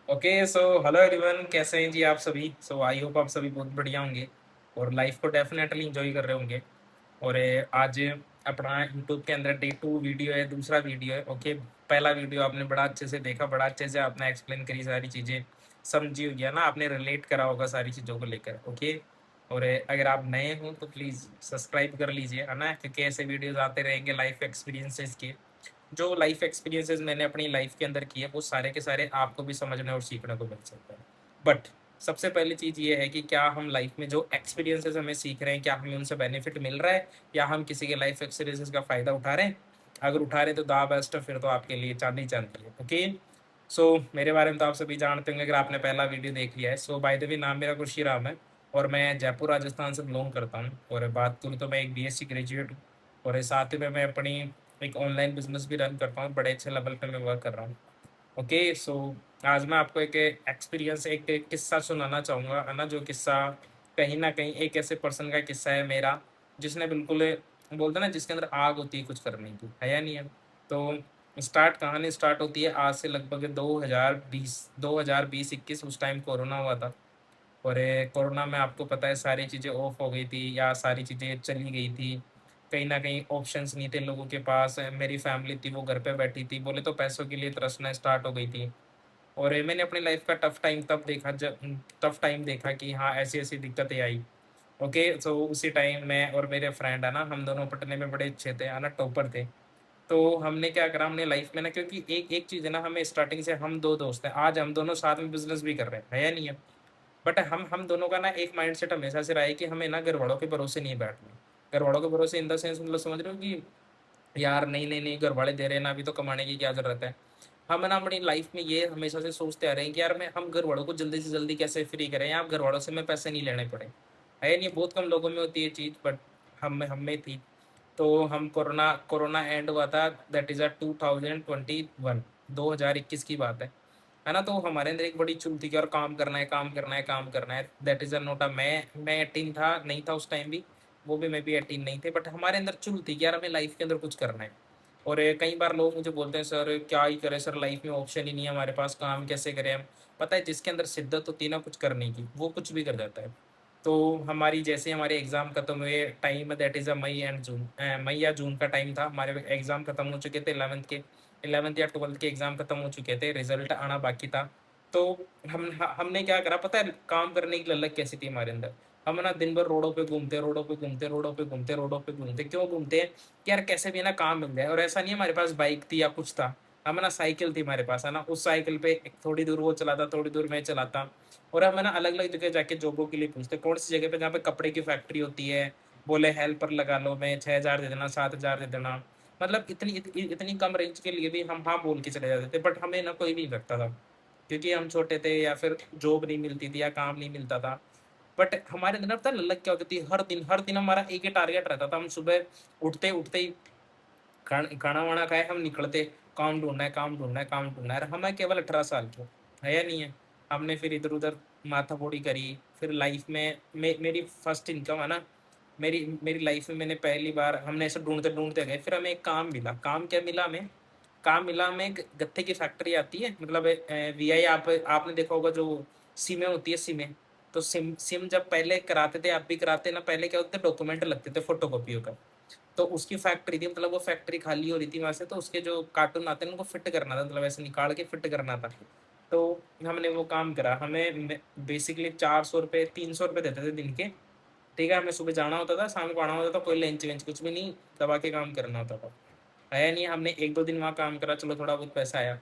Okay so hello everyone, कैसे हैं जी आप सभी। आई होप आप सभी बहुत बढ़िया होंगे और लाइफ को डेफिनेटली इंजॉय कर रहे होंगे। और आज अपना यूट्यूब के अंदर डे 2 वीडियो है, दूसरा वीडियो है। ओके, पहला वीडियो आपने बड़ा अच्छे से देखा, बड़ा अच्छे से आपने एक्सप्लेन करी, सारी चीज़ें समझी होगी है ना, आपने रिलेट करा होगा सारी चीज़ों को लेकर। ओके, और अगर आप नए हो तो प्लीज़ सब्सक्राइब कर लीजिए है ना, क्योंकि ऐसे वीडियोज़ आते रहेंगे लाइफ एक्सपीरियंसेस के। जो लाइफ एक्सपीरियंसेस मैंने अपनी लाइफ के अंदर किए वो सारे के सारे आपको भी समझने और सीखने को मिल सकता है। बट सबसे पहली चीज़ ये है कि क्या हम लाइफ में जो एक्सपीरियंसेस हमें सीख रहे हैं, क्या हमें उनसे बेनिफिट मिल रहा है या हम किसी के लाइफ एक्सपीरियंसेस का फ़ायदा उठा रहे हैं। अगर उठा रहे हैं तो दा बेस्ट है, फिर तो आपके लिए चांदी चांदी है। ओके, मेरे बारे में तो आप सभी जानते होंगे अगर आपने पहला वीडियो देख लिया है। बाय द वे, नाम मेरा खुशी राम है और मैं जयपुर राजस्थान से बिलोंग करता हूँ। और बात करूँ तो मैं एक बीएससी ग्रेजुएट हूँ और साथ ही में मैं अपनी एक ऑनलाइन बिजनेस भी रन करता हूँ, बड़े अच्छे लेवल पे मैं वर्क कर रहा हूँ। ओके, आज मैं आपको एक एक्सपीरियंस, एक किस्सा सुनाना चाहूँगा है ना, जो किस्सा कहीं ना कहीं एक ऐसे पर्सन का किस्सा है मेरा, जिसने बिल्कुल बोलते हैं ना जिसके अंदर आग होती है कुछ करने की, है या नहीं है। कहानी स्टार्ट होती है आज से लगभग 2020 उस टाइम कोरोना हुआ था। और कोरोना में आपको पता है सारी चीज़ें ऑफ हो गई थी या सारी चीज़ें चली गई थी। कहीं न कहीं ऑप्शंस नहीं थे लोगों के पास। मेरी फैमिली थी वो घर पे बैठी थी, बोले तो पैसों के लिए तरसना स्टार्ट हो गई थी। और मैंने अपनी लाइफ का टफ टाइम देखा कि हाँ, ऐसी-ऐसी दिक्कतें आई। ओके, उसी टाइम मैं और मेरे फ्रेंड है ना, हम दोनों पढ़ने में बड़े अच्छे थे, है ना, टॉपर थे। तो हमने क्या करा, हमने लाइफ में ना, क्योंकि एक एक चीज़ है ना, हमें स्टार्टिंग से हम 2 दोस्त हैं, आज हम दोनों साथ में बिज़नेस भी कर रहे हैं, है या नहीं है? बट हम दोनों का ना एक माइंडसेट हमेशा से रहा है कि हमें ना घरवालों के भरोसे नहीं बैठना। घरवालों के भरोसे इन द सेंस, मतलब समझ रहे हो कि यार नहीं, नहीं, नहीं, घरवाले दे रहे हैं ना, अभी तो कमाने की क्या ज़रूरत है। हम ना अपनी लाइफ में ये हमेशा से सोचते आ रहे हैं कि यार मैं हम घरवालों को जल्दी से जल्दी कैसे फ्री करें या घरवालों से हमें पैसे नहीं लेने पड़े। है नहीं, बहुत कम लोगों में होती है ये चीज़, बट हम में थी। तो हम कोरोना कोरोना एंड हुआ था, दैट इज़ 2021, 2021 की बात है ना। तो हमारे अंदर एक बड़ी चुल थी कि और काम करना है, काम करना है, काम करना है। दैट इज़ अ नोट अ मैं 18 था, नहीं था उस टाइम भी, वो भी मैं भी 18 नहीं थे, बट हमारे अंदर चुल थी कि यार हमें लाइफ के अंदर कुछ करना है। और कई बार लोग मुझे बोलते हैं, सर क्या ही करें सर, लाइफ में ऑप्शन ही नहीं है हमारे पास, काम कैसे करें हम। पता है, जिसके अंदर शिद्दत होती है ना कुछ करने की, वो कुछ भी कर जाता है। तो हमारी जैसे हमारे एग्ज़ाम खत्म हुए, टाइम दैट इज़ अ मई या जून का टाइम था, हमारे एग्ज़ाम खत्म हो चुके थे 11th के, 11th या 12th के एग्ज़ाम खत्म हो चुके थे, रिजल्ट आना बाकी था। तो हमने क्या करा पता है, काम करने की ललक कैसी थी हमारे अंदर। हम ना दिन भर रोडों पे घूमते, रोडों पे घूमते, रोडों पे घूमते, रोडों पे घूमते, क्यों घूमते हैं कि यार कैसे भी ना काम मिल जाए। और ऐसा नहीं है हमारे पास बाइक थी या कुछ था, हम ना साइकिल थी हमारे पास, है ना, उस साइकिल पे थोड़ी दूर वो चलाता, थोड़ी दूर मैं चलाता। और हम है ना अलग अलग जगह जाके जॉबों के लिए पूछते, कौन सी जगह पे जहाँ पे कपड़े की फैक्ट्री होती है, बोले हेल्पर लगा लो, मैं 6,000 दे देना, 7,000 दे देना। मतलब इतनी कम रेंज के लिए भी हम हाँ बोल के चले जाते थे, बट हमें ना कोई नहीं रखता था, क्योंकि हम छोटे थे या फिर जॉब नहीं मिलती थी या काम नहीं मिलता था। बट हमारे अंदर पता है ललक क्या होती थी, हर दिन हमारा एक ही टारगेट रहता था। हम सुबह उठते उठते ही खाना वाना खाए, हम निकलते, काम ढूंढना है, काम ढूंढना है, काम ढूंढना है। और हमें केवल 18 साल के, है या नहीं है। हमने फिर इधर उधर माथापौड़ी करी। फिर लाइफ में मेरी फर्स्ट इनकम है ना, मेरी मेरी लाइफ में मैंने पहली बार, हमने ऐसे ढूंढते ढूंढते गए, फिर हमें एक काम मिला। काम क्या मिला हमें, काम मिला हमें, एक गत्ते की फैक्ट्री आती है, मतलब वीआई, आपने देखा होगा जो सिमें होती है, सिमें। तो सिम सिम जब पहले कराते थे, आप भी कराते ना, पहले क्या होते थे, डॉक्यूमेंट लगते थे फोटोकॉपियों का। तो उसकी फैक्ट्री थी, मतलब वो फैक्ट्री खाली हो रही थी वहाँ से, तो उसके जो कार्टून आते हैं उनको फिट करना था, मतलब ऐसे निकाल के फिट करना था। तो हमने वो काम करा। हमें बेसिकली 400 रुपये, 300 रुपये देते थे दिन के। ठीक है, हमें सुबह जाना होता था, शाम को आना होता था, कोई लंच वेंच कुछ भी नहीं, दबा के काम करना होता था। आया नहीं, हमने 1-2 दिन वहाँ काम करा, चलो थोड़ा बहुत पैसा आया।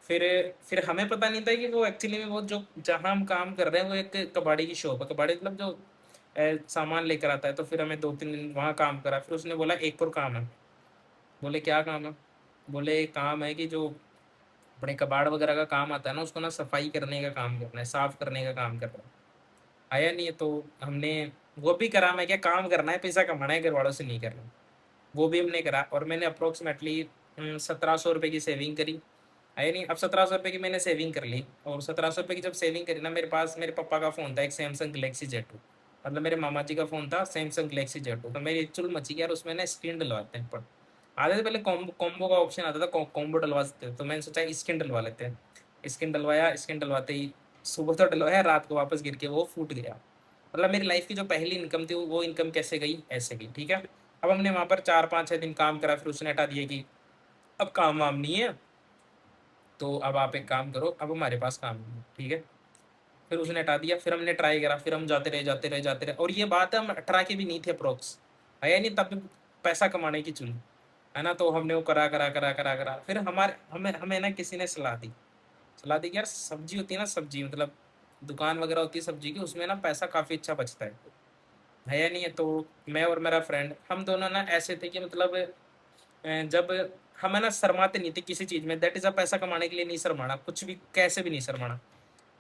फिर फिर हमें पता नहीं था कि वो एक्चुअली में वो जो जहाँ हम काम कर रहे हैं वो एक कबाड़ी की शॉप है। कबाड़ी मतलब जो सामान लेकर आता है। तो फिर हमें 2-3 दिन वहाँ काम करा, फिर उसने बोला एक और काम है। बोले क्या काम है। बोले एक काम है कि जो अपने कबाड़ वगैरह का काम आता है ना, उसको ना सफाई करने का काम करना है, साफ करने का काम करना है। आया नहीं है, तो हमने वो भी करा। मैं क्या, काम करना है, पैसा कमाना है, घर वालों से नहीं करना। वो भी हमने करा और मैंने अप्रोक्सीमेटली 1700 रुपये की सेविंग करी। है नहीं, अब 1700 रुपये की मैंने सेविंग कर ली। और 1700 रुपये की जब सेविंग करी ना, मेरे पास मेरे पापा का फ़ोन था, एक सैमसंग गलेक्सी Z2, मतलब मेरे मामा जी का फ़ोन था, सैमसंग गलेक्सी Z2। तो मेरी चुल मची कि यार उसमें ना स्क्रीन डलवाते हैं। पर आते थे पहले, कॉम्बो कॉम्बो का ऑप्शन आता था, कॉम्बो डलवा सकते थे, तो मैंने सोचा स्क्रीन डलवा लेते हैं। स्किन डलवाया, स्किन डलवाते ही सुबह तो डलवाया, रात को वापस गिर के वो फूट गया। मतलब मेरी लाइफ की जो पहली इनकम थी वो इनकम कैसे गई, ऐसे गई, ठीक है। अब हमने वहाँ पर 4-5-6 दिन काम करा, फिर उसने हटा दिया कि अब काम वाम नहीं है, तो अब आप एक काम करो, अब हमारे पास काम नहीं है, ठीक है। फिर उसने हटा दिया, फिर हमने ट्राई करा, फिर हम जाते रहे जाते रहे जाते रहे, और ये बात है हम 18 के भी नहीं थे अप्रोक्स, है या नहीं, तब भी पैसा कमाने की चुनी, है ना। तो हमने वो करा करा करा करा करा, फिर हमारे हमें हमें ना किसी ने सलाह दी कि यार सब्जी होती है ना, सब्जी मतलब दुकान वगैरह होती है सब्जी की, उसमें ना पैसा काफ़ी अच्छा बचता है या नहीं है। तो मैं और मेरा फ्रेंड हम दोनों ना ऐसे थे कि मतलब जब हमें ना शर्माते नहीं थे किसी चीज़ में, दैट इज़ अ पैसा कमाने के लिए नहीं शर्माना, कुछ भी कैसे भी नहीं शर्माना।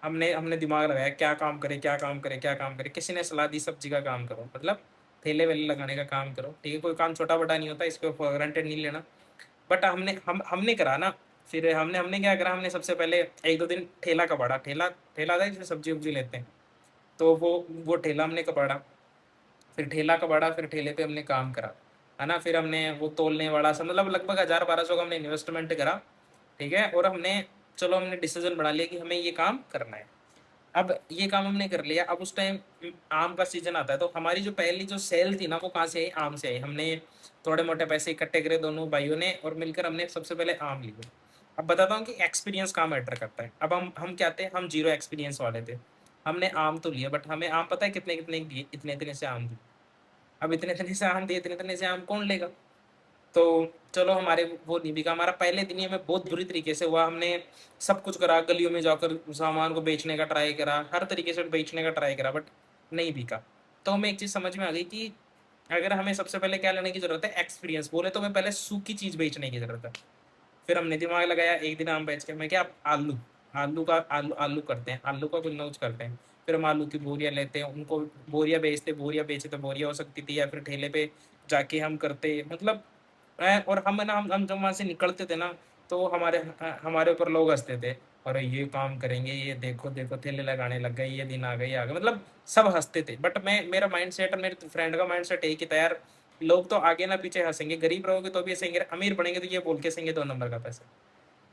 हमने हमने दिमाग लगाया क्या काम करें क्या काम करें क्या काम करें, किसी ने सलाह दी सब्जी का काम करो, मतलब ठेले वेले लगाने का काम करो, ठीक है। कोई काम छोटा बड़ा नहीं होता, इसको फॉर ग्रांटेड नहीं लेना। बट हमने करा ना। फिर हमने हमने क्या करा, हमने सबसे पहले 1-2 दिन ठेला कबाड़ा, ठेला ठेला था जिसमें सब्जी उब्जी लेते हैं, तो वो ठेला हमने कबाड़ा। फिर ठेला कबाड़ा, फिर ठेले पे हमने काम करा, है ना। फिर हमने वो तोलने वाला सब, मतलब लगभग 1000-1200 का हमने इन्वेस्टमेंट करा, ठीक है। और हमने डिसीजन बना लिया कि हमें ये काम करना है। अब ये काम हमने कर लिया, अब उस टाइम आम का सीजन आता है, तो हमारी जो पहली जो सेल थी ना वो कहाँ से आई, आम से आई। हमने थोड़े मोटे पैसे इकट्ठे करे दोनों भाइयों ने, और मिलकर हमने सबसे पहले आम लिए। अब बताता हूँ कि एक्सपीरियंस कहाँ मैटर करता है। अब हम क्या थे, हम जीरो एक्सपीरियंस वाले थे। हमने आम तो लिया, बट हमें आम पता है कितने कितने दिए, इतने इतने से आम दिए। अब इतने इतने से आम दिए, इतने इतने से आम कौन लेगा। तो चलो हमारे वो नहीं बिका, हमारा पहले दिन ही हमें बहुत बुरी तरीके से हुआ। हमने सब कुछ करा, गलियों में जाकर सामान को बेचने का ट्राई करा, हर तरीके से बेचने का ट्राई करा, बट नहीं बिका। तो हमें एक चीज़ समझ में आ गई कि अगर हमें सबसे पहले क्या लेने की ज़रूरत है, एक्सपीरियंस। बोले तो हमें पहले सूखी चीज़ बेचने की ज़रूरत है। फिर हमने दिमाग लगाया, एक दिन आम बेच के मैं क्या, आलू आलू आलू करते हैं, आलू का कुछ ना कुछ करते हैं। फिर हम आलू की बोरियाँ लेते हैं, उनको बोरियाँ बेचते, बोरियाँ बेचे तो बोरियाँ हो सकती थी, या फिर ठेले पे जाके हम करते, मतलब और हम ना हम जब वहाँ से निकलते थे ना, तो हमारे ऊपर लोग हंसते थे, अरे ये काम करेंगे, ये देखो देखो ठेले लगाने लग गए, ये दिन आ गए, मतलब सब हंसते थे। बट मैं मेरा माइंड सेट और मेरे फ्रेंड का माइंड सेट एक ही था यार, लोग तो आगे ना पीछे हंसेंगे, गरीब रहोगे तो भी हंसेंगे, अमीर बनेंगे तो ये बोल के हंसेंगे 2 नंबर का पैसा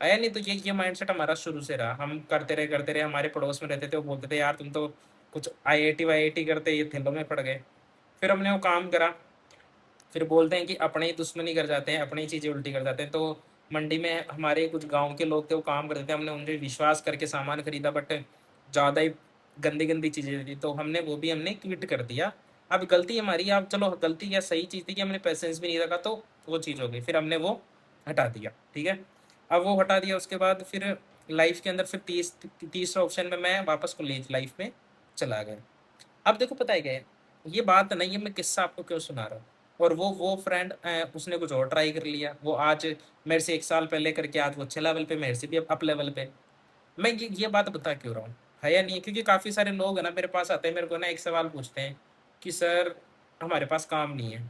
आया नहीं। तो ये माइंडसेट हमारा शुरू से रहा, हम करते रहे। हमारे पड़ोस में रहते थे, वो बोलते थे यार तुम तो कुछ आईआईटी वाईआईटी करते, ये थैलों में पड़ गए। फिर हमने वो काम करा। फिर बोलते हैं कि अपने ही दुश्मनी कर जाते हैं, अपनी ही चीज़ें उल्टी कर जाते हैं। तो मंडी में हमारे कुछ गांव के लोग थे, वो काम करते थे, हमने उनसे विश्वास करके सामान खरीदा, बट ज़्यादा ही गंदी गंदी चीज़ें थी, तो हमने क्विट कर दिया। अब गलती हमारी, अब चलो गलती या सही चीज़ थी कि हमने पैसेंस भी नहीं रखा, तो वो चीज़ हो गई, फिर हमने वो हटा दिया, ठीक है। अब वो हटा दिया, उसके बाद फिर लाइफ के अंदर फिर तीसरा ऑप्शन में मैं वापस कॉलेज लाइफ में चला गया। अब देखो पता है क्या है, ये बात नहीं है, मैं किस्सा आपको क्यों सुना रहा हूँ। और वो फ्रेंड उसने कुछ और ट्राई कर लिया, वो आज मेरे से 1 साल पहले करके आज वो अच्छे लेवल पे, मेरे से भी अप लेवल पे। मैं ये बात बता क्यों रहा हूँ, है या नहीं है, क्योंकि काफ़ी सारे लोग है ना मेरे पास आते हैं, मेरे को ना एक सवाल पूछते हैं कि सर हमारे पास काम नहीं है,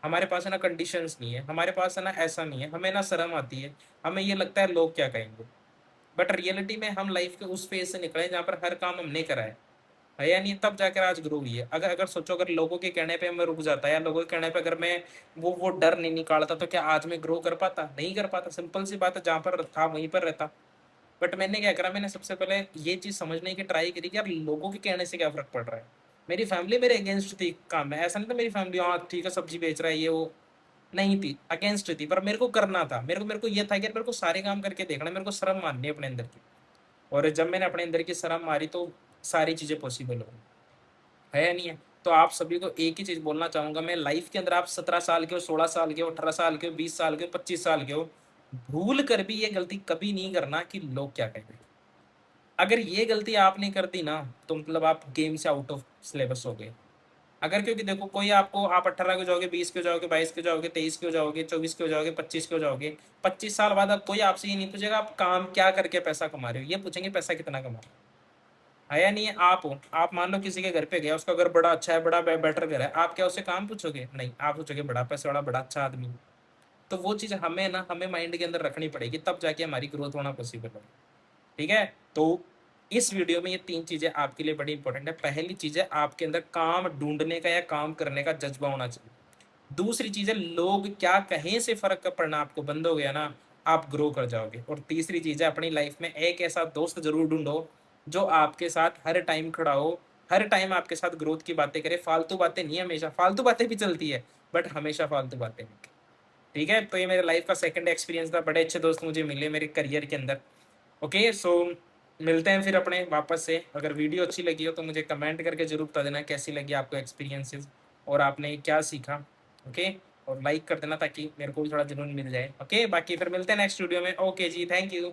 हमारे पास है ना कंडीशंस नहीं है, हमारे पास है ना ऐसा नहीं है, हमें ना शर्म आती है, हमें ये लगता है लोग क्या कहेंगे। बट रियलिटी में हम लाइफ के उस फेज से निकले जहाँ पर हर काम हमने करा है या नहीं, तब जाकर आज ग्रो हुई है। अगर अगर सोचो, अगर लोगों के कहने पे मैं रुक जाता, या लोगों के कहने पे अगर मैं वो डर नहीं निकालता, तो क्या आज मैं ग्रो कर पाता, नहीं कर पाता। सिंपल सी बात है, जहाँ पर था वहीं पर रहता। बट मैंने क्या करा, मैंने सबसे पहले ये चीज़ समझने की ट्राई करी कि यार लोगों के कहने से क्या फ़र्क पड़ रहा है। मेरी फैमिली मेरे अगेंस्ट थी काम में, ऐसा नहीं था मेरी फैमिली हाँ ठीक है सब्जी बेच रहा है ये वो, नहीं थी, अगेंस्ट थी, पर मेरे को करना था। मेरे को ये था कि यार मेरे को सारे काम करके देखना, मेरे को शर्म माननी है अपने अंदर की। और जब मैंने अपने अंदर की शर्म मारी, तो सारी चीज़ें पॉसिबल हो, है या नहीं है। तो आप सभी को एक ही चीज़ बोलना चाहूँगा मैं, लाइफ के अंदर आप 17 साल के हो, 16 साल के हो, 18 साल के हो, 20 साल के हो, 25 साल के हो, भूल कर भी ये गलती कभी नहीं करना कि लोग क्या कहेंगे। अगर ये गलती आपने कर दी ना, तो मतलब आप गेम से आउट ऑफ सिलेबस हो गए। अगर क्योंकि देखो कोई आपको, आप 18 के हो जाओगे, 20 के हो जाओगे, 22 के हो जाओगे, 23 के हो जाओगे, 24 के हो जाओगे, 25 के हो जाओगे, 25 साल बाद अब कोई आपसे ये नहीं पूछेगा आप काम क्या करके पैसा कमा रहे हो, ये पूछेंगे पैसा कितना कमा रहे हो। है या नहीं है। आप मान लो किसी के घर पे गया, उसका घर बड़ा अच्छा है, बड़ा बेटर घर है, आप क्या उससे काम पूछोगे, नहीं, आप पूछोगे बड़ा पैसे वाला बड़ा अच्छा आदमी। तो वो चीज़ हमें माइंड के अंदर रखनी पड़ेगी, तब जाके हमारी ग्रोथ होना पॉसिबल है, ठीक है। तो इस वीडियो में ये 3 चीज़ें आपके लिए बड़ी इंपॉर्टेंट है। पहली चीज़ है आपके अंदर काम ढूंढने का या काम करने का जज्बा होना चाहिए। दूसरी चीज़ है लोग क्या कहें से फर्क का पड़ना आपको बंद हो गया ना, आप ग्रो कर जाओगे। और तीसरी चीज़ है, अपनी लाइफ में एक ऐसा दोस्त ज़रूर ढूँढो जो आपके साथ हर टाइम खड़ा हो, हर टाइम आपके साथ ग्रोथ की बातें करे, फालतू बातें नहीं, हमेशा फालतू बातें भी चलती है, बट हमेशा फालतू बातें नहीं। ठीक है, तो ये मेरे लाइफ का सेकंड एक्सपीरियंस था, बड़े अच्छे दोस्त मुझे मिले मेरे करियर के अंदर। ओके, सो मिलते हैं फिर अपने वापस से। अगर वीडियो अच्छी लगी हो तो मुझे कमेंट करके जरूर बता देना कैसी लगी आपको एक्सपीरियंसेस और आपने क्या सीखा। ओके, और लाइक कर देना ताकि मेरे को भी थोड़ा जुनून मिल जाए। ओके, बाकी फिर मिलते हैं नेक्स्ट वीडियो में। Okay ji, thank you.